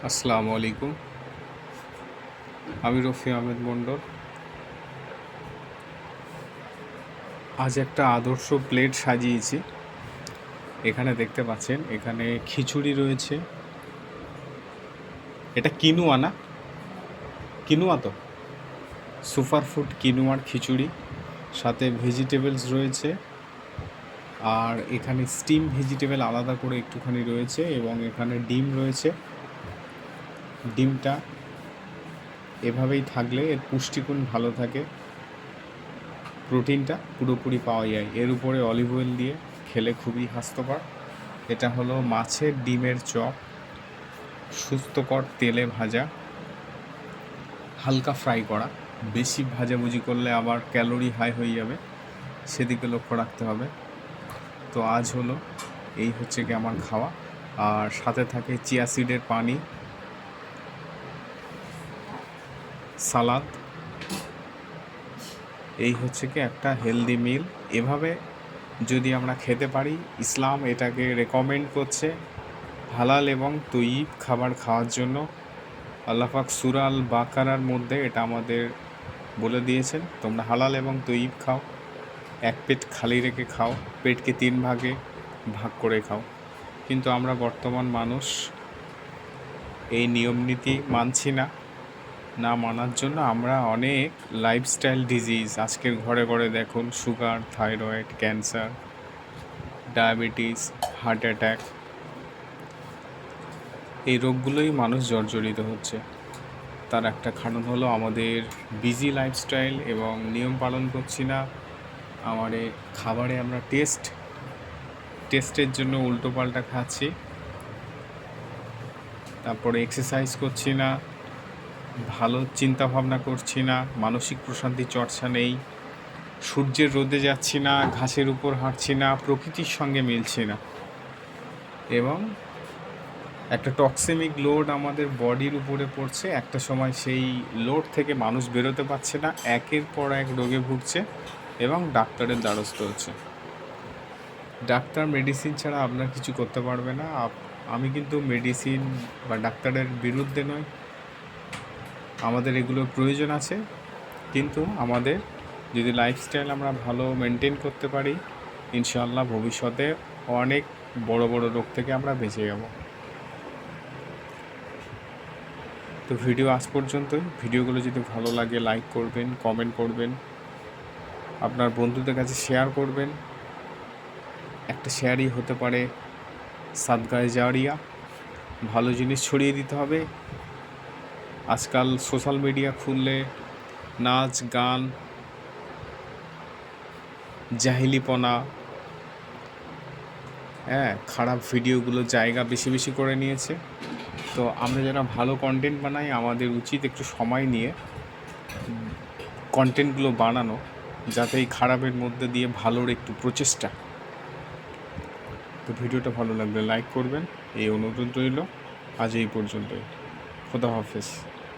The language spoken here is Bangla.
আসসালামু আলাইকুম। আমি রফি আহমেদ মণ্ডল। আজ একটা আদর্শ প্লেট সাজিয়েছি। এখানে দেখতে পাচ্ছেন, এখানে খিচুড়ি রয়েছে। এটা কিনুয়া না? কিনুয়া তো? সুপার ফুড কিনুয়ার খিচুড়ি, সাথে ভেজিটেবলস রয়েছে। আর এখানে স্টিম ভেজিটেবল আলাদা করে একটুখানি রয়েছে, এবং এখানে ডিম রয়েছে। ডিমটা এভাবেই থাকলে এর পুষ্টিগুণ ভালো থাকে, প্রোটিনটা পুরোপুরি পাওয়া যায়। এর উপরে অলিভ অয়েল দিয়ে খেলে খুবই স্বাস্থ্যকর। এটা হলো মাছের ডিমের চপ, সুস্থকর তেলে ভাজা, হালকা ফ্রাই করা। বেশি ভাজাভুজি করলে আবার ক্যালোরি হাই হয়ে যাবে, সেদিকে লক্ষ্য রাখতে হবে। তো আজ হলো এই হচ্ছে কি আমার খাওয়া। আর সাথে থাকে চিয়া সিডের পানি, সালাদ। এই হচ্ছে কি একটা হেলদি মিল। এভাবে যদি আমরা খেতে পারি, ইসলাম এটাকে রেকমেন্ড করছে হালাল এবং তৈয়ব খাবার খাওয়ার জন্য। আল্লাহ পাক সূরা আল বাকারার মধ্যে এটা আমাদের বলে দিয়েছেন, তোমরা হালাল এবং তৈয়ব খাও, এক পেট খালি রেখে খাও, পেটকে 3 ভাগে ভাগ করে খাও। কিন্তু আমরা বর্তমান মানুষ এই নিয়ম নীতি মানছি না। না মানার জন্য আমরা অনেক লাইফস্টাইল ডিজিজ আজকের ঘরে ঘরে দেখুন, sugar, thyroid, cancer, diabetes, heart attack, এই রোগগুলোই মানুষ জর্জরিত হচ্ছে। তার একটা কারণ হলো আমাদের বিজি লাইফস্টাইল এবং নিয়ম পালন করছি না। আমাদের খাবারে আমরা টেস্টের জন্য উল্টোপাল্টা খাচ্ছি। তারপরে এক্সারসাইজ করছি না, ভালো চিন্তা ভাবনা করছি না, মানসিক প্রশান্তি চর্চা নেই, সূর্যের রোদে যাচ্ছি না, ঘাসের উপর হাঁটছি না, প্রকৃতির সঙ্গে মিলছি না। এবং একটা টক্সিমিক লোড আমাদের বডির উপরে পড়ছে। একটা সময় সেই লোড থেকে মানুষ বেরোতে পারছে না, একের পর এক রোগে ভুগছে এবং ডাক্তারের দ্বারস্থ হচ্ছে। ডাক্তার মেডিসিন ছাড়া আপনার কিছু করতে পারবে না। আমি কিন্তু মেডিসিন বা ডাক্তারের বিরুদ্ধে নই, আমাদের এগুলোর প্রয়োজন আছে। কিন্তু আমাদের যদি লাইফস্টাইল আমরা ভালো মেনটেন করতে পারি, ইনশাআল্লাহ ভবিষ্যতে অনেক বড় বড় রোগ থেকে আমরা বেঁচে যাব। তো ভিডিও আজ পর্যন্তই। ভিডিওগুলো যদি ভালো লাগে লাইক করবেন, কমেন্ট করবেন, আপনার বন্ধুদের কাছে শেয়ার করবেন। একটা শেয়ারই হতে পারে সাদগায়ে জারিয়া। ভালো জিনিস ছড়িয়ে দিতে হবে। আজকাল সোশ্যাল মিডিয়া খুললে নাচ, গান, জাহিলিপনা, খারাপ ভিডিওগুলো জায়গা বেশি বেশি করে নিয়েছে। তো আমরা যারা ভালো কন্টেন্ট বানাই, আমাদের উচিত একটু সময় নিয়ে কন্টেন্টগুলো বানানো, যাতে এই খারাপের মধ্যে দিয়ে ভালোর একটু প্রচেষ্টা। তো ভিডিওটা ভালো লাগলে লাইক করবেন, এই অনুরোধ রইল। আজ এই পর্যন্তই। খোদা হাফেজ।